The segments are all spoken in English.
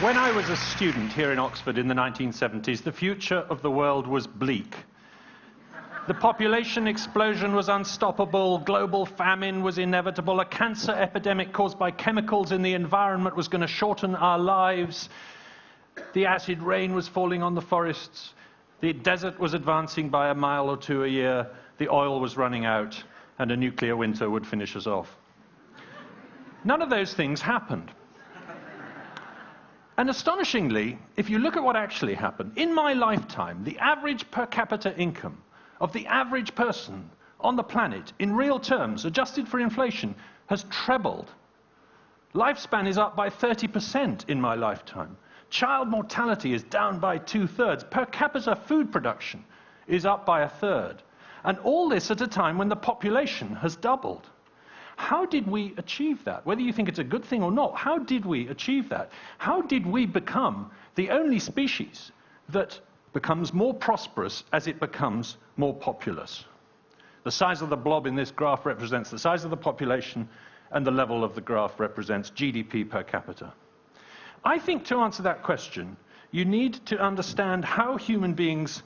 When I was a student here in Oxford in the 1970s, the future of the world was bleak. The population explosion was unstoppable, global famine was inevitable, a cancer epidemic caused by chemicals in the environment was going to shorten our lives, the acid rain was falling on the forests, the desert was advancing by a mile or two a year, the oil was running out, and a nuclear winter would finish us off. None of those things happened. And astonishingly, if you look at what actually happened, in my lifetime, the average per capita income of the average person on the planet, in real terms, adjusted for inflation, has trebled. Lifespan is up by 30% in my lifetime. Child mortality is down by 2/3. Per capita food production is up by 1/3. And all this at a time when the population has doubled. How did we achieve that? Whether you think it's a good thing or not, how did we achieve that? How did we become the only species that becomes more prosperous as it becomes more populous? The size of the blob in this graph represents the size of the population, and the level of the graph represents GDP per capita. I think to answer that question, you need to understand how human beings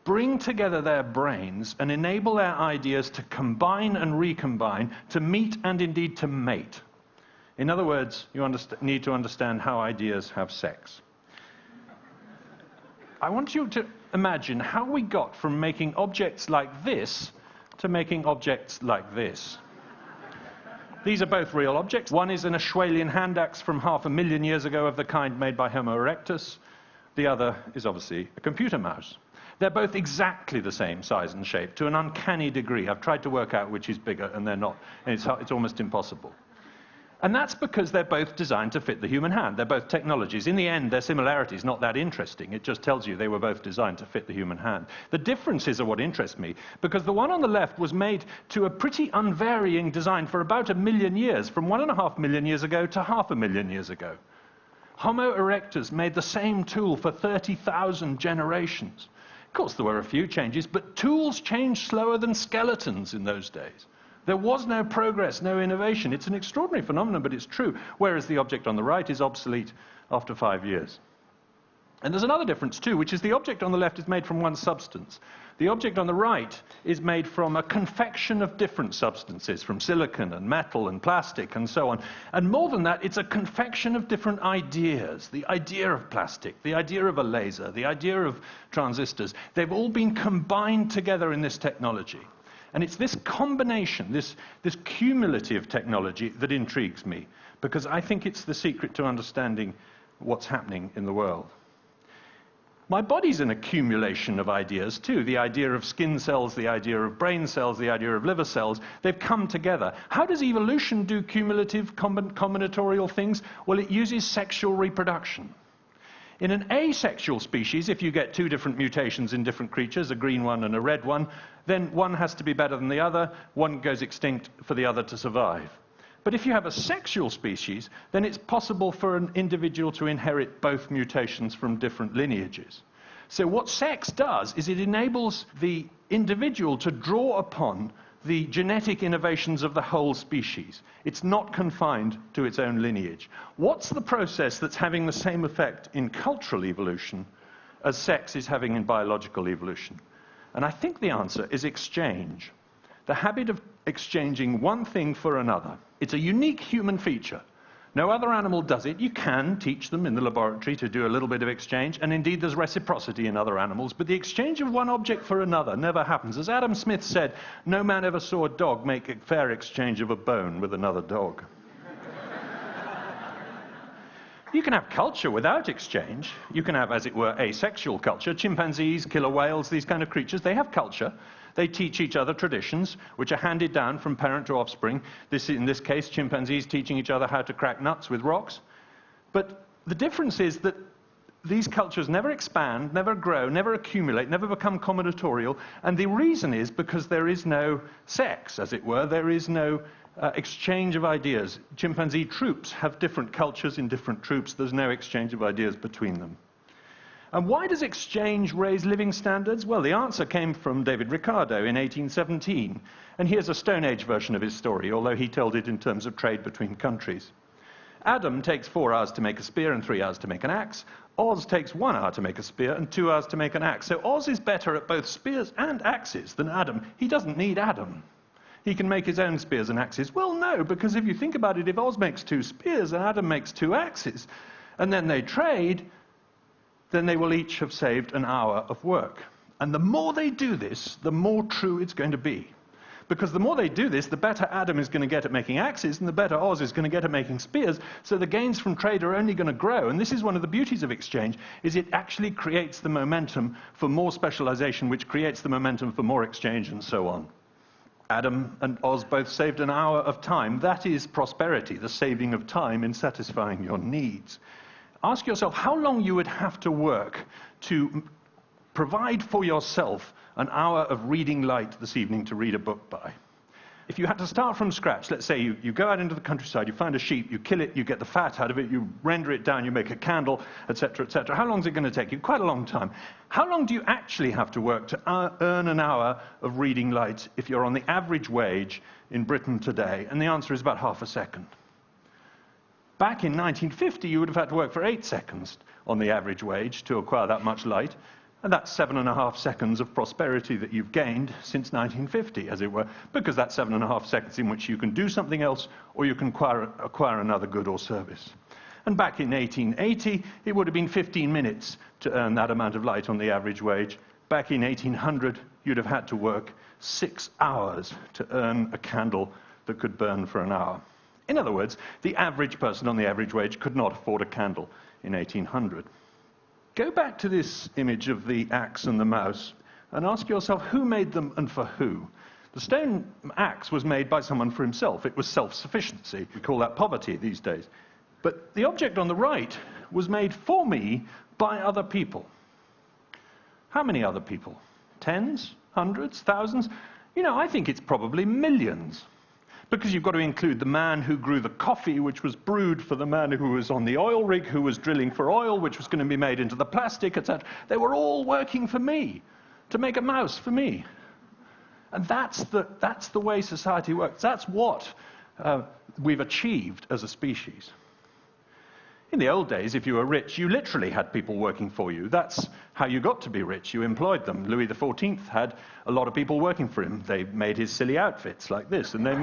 bring together their brains and enable their ideas to combine and recombine, to meet and indeed to mate. In other words, you need to understand how ideas have sex. I want you to imagine how we got from making objects like this to making objects like this. These are both real objects. One is an Ashwalian hand axe from 500,000 years ago of the kind made by Homo erectus. The other is obviously a computer mouse. They're both exactly the same size and shape, to an uncanny degree. I've tried to work out which is bigger, and they're not. And it's almost impossible. And that's because they're both designed to fit the human hand. They're both technologies. In the end, their similarity is not that interesting. It just tells you they were both designed to fit the human hand. The differences are what interest me, because the one on the left was made to a pretty unvarying design for about 1 million years, from 1.5 million years ago to 500,000 years ago. Homo erectus made the same tool for 30,000 generations. Of course, there were a few changes, but tools changed slower than skeletons in those days. There was no progress, no innovation. It's an extraordinary phenomenon, but it's true, whereas the object on the right is obsolete after 5 years. And there's another difference, too, which is the object on the left is made from one substance. The object on the right is made from a confection of different substances, from silicon and metal and plastic and so on. And more than that, it's a confection of different ideas. The idea of plastic, the idea of a laser, the idea of transistors. They've all been combined together in this technology. And it's this combination, this cumulative technology that intrigues me, because I think it's the secret to understanding what's happening in the world. My body's an accumulation of ideas too. The idea of skin cells, the idea of brain cells, the idea of liver cells, they've come together. How does evolution do cumulative combinatorial things? Well, it uses sexual reproduction. In an asexual species, if you get 2 different mutations in different creatures, a green one and a red one, then one has to be better than the other, one goes extinct for the other to survive. But if you have a sexual species, then it's possible for an individual to inherit both mutations from different lineages. So what sex does is it enables the individual to draw upon the genetic innovations of the whole species. It's not confined to its own lineage. What's the process that's having the same effect in cultural evolution as sex is having in biological evolution? And I think the answer is exchange. The habit of exchanging one thing for another. It's a unique human feature. No other animal does it. You can teach them in the laboratory to do a little bit of exchange, and indeed there's reciprocity in other animals, but the exchange of one object for another never happens. As Adam Smith said, no man ever saw a dog make a fair exchange of a bone with another dog. You can have culture without exchange. You can have, as it were, asexual culture. Chimpanzees, killer whales, these kind of creatures, they have culture. They teach each other traditions, which are handed down from parent to offspring. In this case, chimpanzees teaching each other how to crack nuts with rocks. But the difference is that these cultures never expand, never grow, never accumulate, never become combinatorial. And the reason is because there is no sex, as it were. There is no exchange of ideas. Chimpanzee troops have different cultures in different troops. There's no exchange of ideas between them. And why does exchange raise living standards? Well, the answer came from David Ricardo in 1817. And here's a Stone Age version of his story, although he told it in terms of trade between countries. Adam takes 4 hours to make a spear and 3 hours to make an axe. Oz takes 1 hour to make a spear and 2 hours to make an axe. So Oz is better at both spears and axes than Adam. He doesn't need Adam. He can make his own spears and axes. Well, no, because if you think about it, if Oz makes 2 spears and Adam makes 2 axes, and then they trade, then they will each have saved an hour of work. And the more they do this, the more true it's going to be. Because the more they do this, the better Adam is going to get at making axes, and the better Oz is going to get at making spears, so the gains from trade are only going to grow. And this is one of the beauties of exchange, is it actually creates the momentum for more specialization, which creates the momentum for more exchange, and so on. Adam and Oz both saved an hour of time. That is prosperity, the saving of time in satisfying your needs. Ask yourself how long you would have to work to provide for yourself an hour of reading light this evening to read a book by. If you had to start from scratch, let's say you go out into the countryside, you find a sheep, you kill it, you get the fat out of it, you render it down, you make a candle, etc., etc. How long is it going to take you? Quite a long time. How long do you actually have to work to earn an hour of reading light if you're on the average wage in Britain today? And the answer is about half a second. Back in 1950, you would have had to work for 8 seconds on the average wage to acquire that much light. And that's 7.5 seconds of prosperity that you've gained since 1950, as it were, because that's 7.5 seconds in which you can do something else or you can acquire another good or service. And back in 1880, it would have been 15 minutes to earn that amount of light on the average wage. Back in 1800, you'd have had to work 6 hours to earn a candle that could burn for an hour. In other words, the average person on the average wage could not afford a candle in 1800. Go back to this image of the axe and the mouse and ask yourself who made them and for who. The stone axe was made by someone for himself. It was self-sufficiency. We call that poverty these days. But the object on the right was made for me by other people. How many other people? Tens? Hundreds? Thousands? You know, I think it's probably millions. Because you've got to include the man who grew the coffee, which was brewed for the man who was on the oil rig, who was drilling for oil, which was going to be made into the plastic, etc. They were all working for me, to make a mouse for me. And that's the way society works. That's what we've achieved as a species. In the old days, if you were rich, you literally had people working for you. That's how you got to be rich. You employed them. Louis XIV had a lot of people working for him. They made his silly outfits like this, and they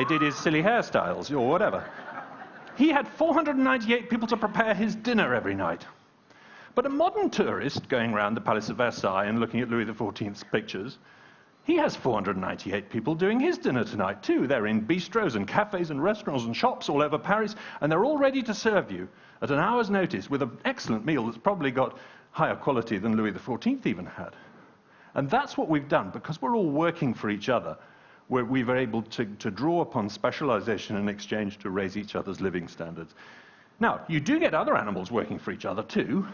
did his silly hairstyles or whatever. He had 498 people to prepare his dinner every night. But a modern tourist going around the Palace of Versailles and looking at Louis XIV's pictures, he has 498 people doing his dinner tonight, too. They're in bistros and cafes and restaurants and shops all over Paris, and they're all ready to serve you at an hour's notice with an excellent meal that's probably got higher quality than Louis XIV even had. And that's what we've done, because we're all working for each other, where we were able to draw upon specialization and exchange to raise each other's living standards. Now, you do get other animals working for each other, too.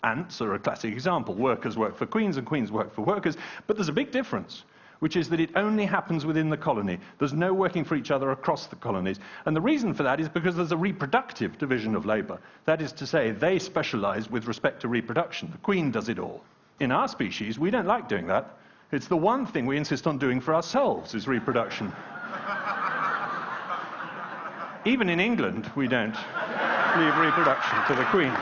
Ants are a classic example. Workers work for queens, and queens work for workers. But there's a big difference, which is that it only happens within the colony. There's no working for each other across the colonies. And the reason for that is because there's a reproductive division of labor. That is to say, they specialize with respect to reproduction. The queen does it all. In our species, we don't like doing that. It's the one thing we insist on doing for ourselves, is reproduction. Even in England, we don't leave reproduction to the queen.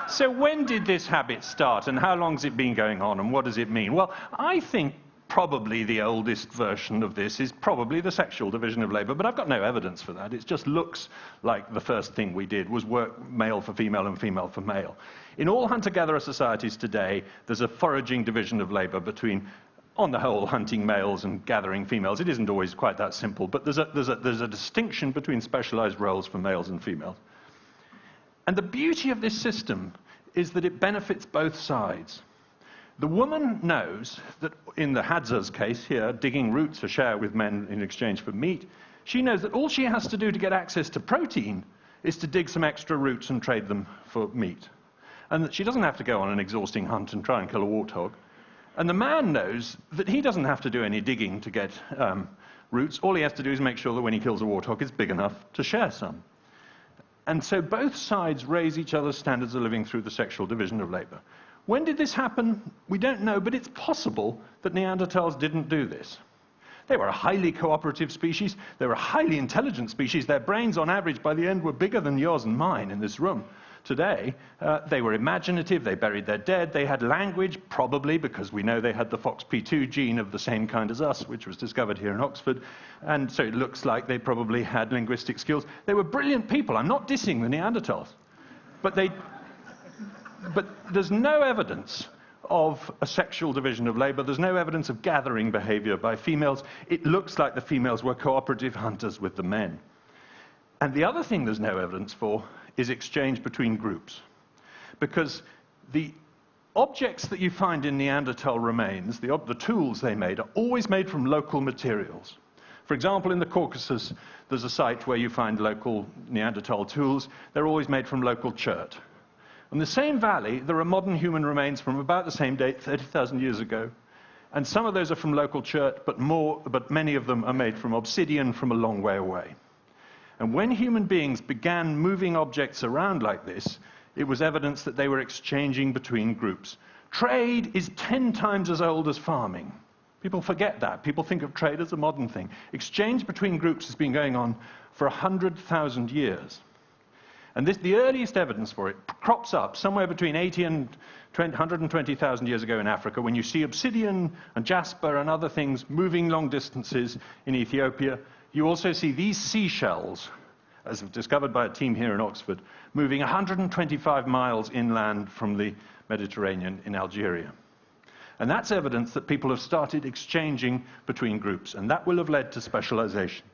So when did this habit start, and how long has it been going on, and what does it mean? Well, I think probably the oldest version of this is probably the sexual division of labor, but I've got no evidence for that. It just looks like the first thing we did was work male for female and female for male. In all hunter-gatherer societies today, there's a foraging division of labor between, on the whole, hunting males and gathering females. It isn't always quite that simple, but there's a distinction between specialized roles for males and females. And the beauty of this system is that it benefits both sides. The woman knows that, in the Hadzer's case here, digging roots to share with men in exchange for meat, she knows that all she has to do to get access to protein is to dig some extra roots and trade them for meat. And that she doesn't have to go on an exhausting hunt and try and kill a warthog. And the man knows that he doesn't have to do any digging to get roots. All he has to do is make sure that when he kills a warthog, it's big enough to share some. And so both sides raise each other's standards of living through the sexual division of labor. When did this happen? We don't know, but it's possible that Neanderthals didn't do this. They were a highly cooperative species. They were a highly intelligent species. Their brains, on average, by the end, were bigger than yours and mine in this room today. They were imaginative. They buried their dead. They had language, probably because we know they had the FOXP2 gene of the same kind as us, which was discovered here in Oxford. And so it looks like they probably had linguistic skills. They were brilliant people. I'm not dissing the Neanderthals. But there's no evidence of a sexual division of labor. There's no evidence of gathering behavior by females. It looks like the females were cooperative hunters with the men. And the other thing there's no evidence for is exchange between groups. Because the objects that you find in Neanderthal remains, the tools they made, are always made from local materials. For example, in the Caucasus, there's a site where you find local Neanderthal tools. They're always made from local chert. In the same valley, there are modern human remains from about the same date, 30,000 years ago. And some of those are from local chert, but many of them are made from obsidian from a long way away. And when human beings began moving objects around like this, it was evidence that they were exchanging between groups. Trade is 10 times as old as farming. People forget that. People think of trade as a modern thing. Exchange between groups has been going on for 100,000 years. And the earliest evidence for it crops up somewhere between 80 and 120,000 years ago in Africa, when you see obsidian and jasper and other things moving long distances in Ethiopia. You also see these seashells, as discovered by a team here in Oxford, moving 125 miles inland from the Mediterranean in Algeria. And that's evidence that people have started exchanging between groups, and that will have led to specialization.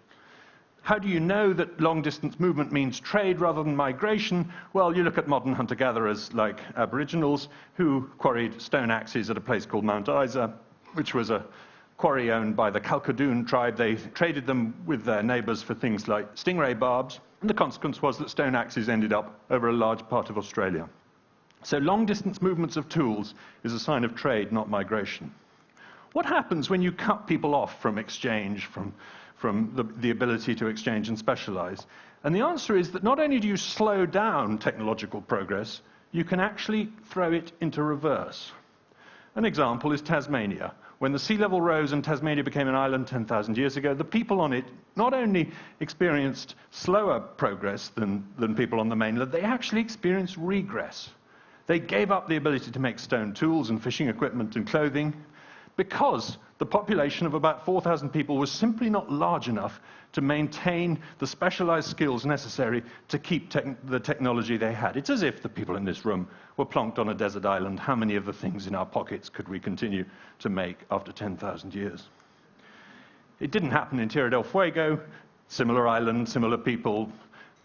How do you know that long-distance movement means trade rather than migration? Well, you look at modern hunter-gatherers like Aboriginals who quarried stone axes at a place called Mount Isa, which was a quarry owned by the Kalkadoon tribe. They traded them with their neighbors for things like stingray barbs, and the consequence was that stone axes ended up over a large part of Australia. So long-distance movements of tools is a sign of trade, not migration. What happens when you cut people off from exchange, from the ability to exchange and specialize? And the answer is that not only do you slow down technological progress, you can actually throw it into reverse. An example is Tasmania. When the sea level rose and Tasmania became an island 10,000 years ago, the people on it not only experienced slower progress than people on the mainland, they actually experienced regress. They gave up the ability to make stone tools and fishing equipment and clothing, because the population of about 4,000 people was simply not large enough to maintain the specialized skills necessary to keep the technology they had. It's as if the people in this room were plonked on a desert island. How many of the things in our pockets could we continue to make after 10,000 years? It didn't happen in Tierra del Fuego. Similar island, similar people.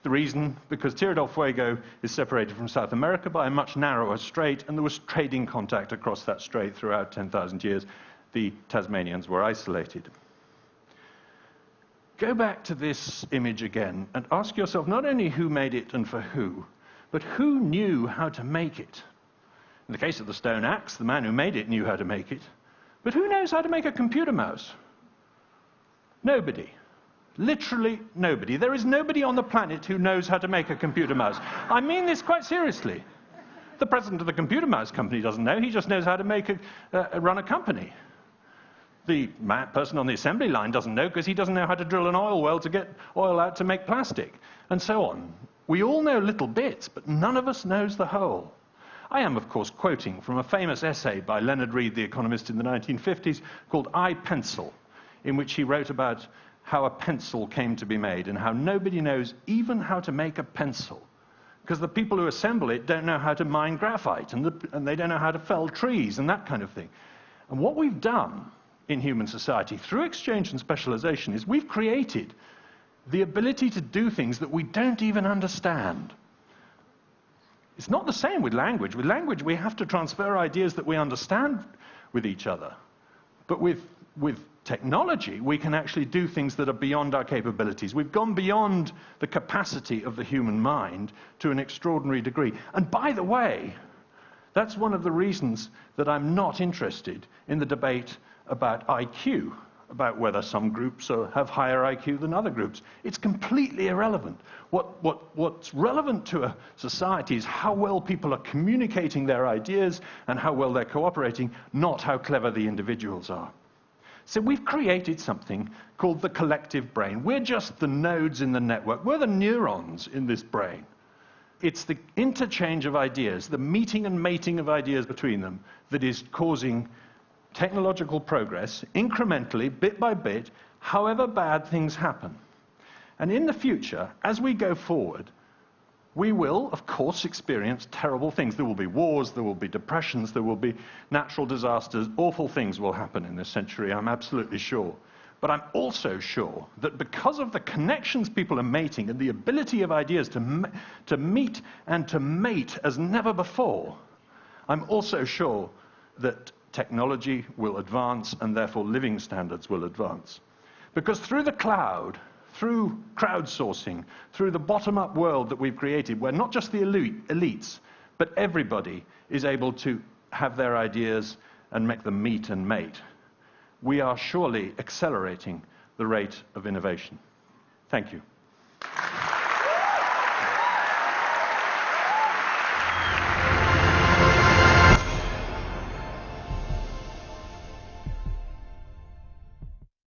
The reason? Because Tierra del Fuego is separated from South America by a much narrower strait, and there was trading contact across that strait throughout 10,000 years. The Tasmanians were isolated. Go back to this image again and ask yourself not only who made it and for who, but who knew how to make it. In the case of the stone axe, the man who made it knew how to make it. But who knows how to make a computer mouse? Nobody. Literally nobody. There is nobody on the planet who knows how to make a computer mouse. I mean this quite seriously. The president of the computer mouse company doesn't know. He just knows how to run a company. The person on the assembly line doesn't know because he doesn't know how to drill an oil well to get oil out to make plastic, and so on. We all know little bits, but none of us knows the whole. I am, of course, quoting from a famous essay by Leonard Read, the economist in the 1950s, called I, Pencil, in which he wrote about how a pencil came to be made and how nobody knows even how to make a pencil, because the people who assemble it don't know how to mine graphite, and they don't know how to fell trees and that kind of thing. And what we've done in human society through exchange and specialization is we've created the ability to do things that we don't even understand. It's not the same with language. With language, we have to transfer ideas that we understand with each other. But with technology, we can actually do things that are beyond our capabilities. We've gone beyond the capacity of the human mind to an extraordinary degree. And by the way, that's one of the reasons that I'm not interested in the debate about IQ, about whether some groups have higher IQ than other groups. It's completely irrelevant. What's relevant to a society is how well people are communicating their ideas and how well they're cooperating, not how clever the individuals are. So we've created something called the collective brain. We're just the nodes in the network. We're the neurons in this brain. It's the interchange of ideas, the meeting and mating of ideas between them, that is causing technological progress, incrementally, bit by bit, however bad things happen. And in the future, as we go forward, we will, of course, experience terrible things. There will be wars, there will be depressions, there will be natural disasters. Awful things will happen in this century, I'm absolutely sure. But I'm also sure that because of the connections people are making and the ability of ideas to meet and to mate as never before, I'm also sure that technology will advance and therefore living standards will advance. Because through the cloud, through crowdsourcing, through the bottom-up world that we've created, where not just the elites, but everybody is able to have their ideas and make them meet and mate, we are surely accelerating the rate of innovation. Thank you.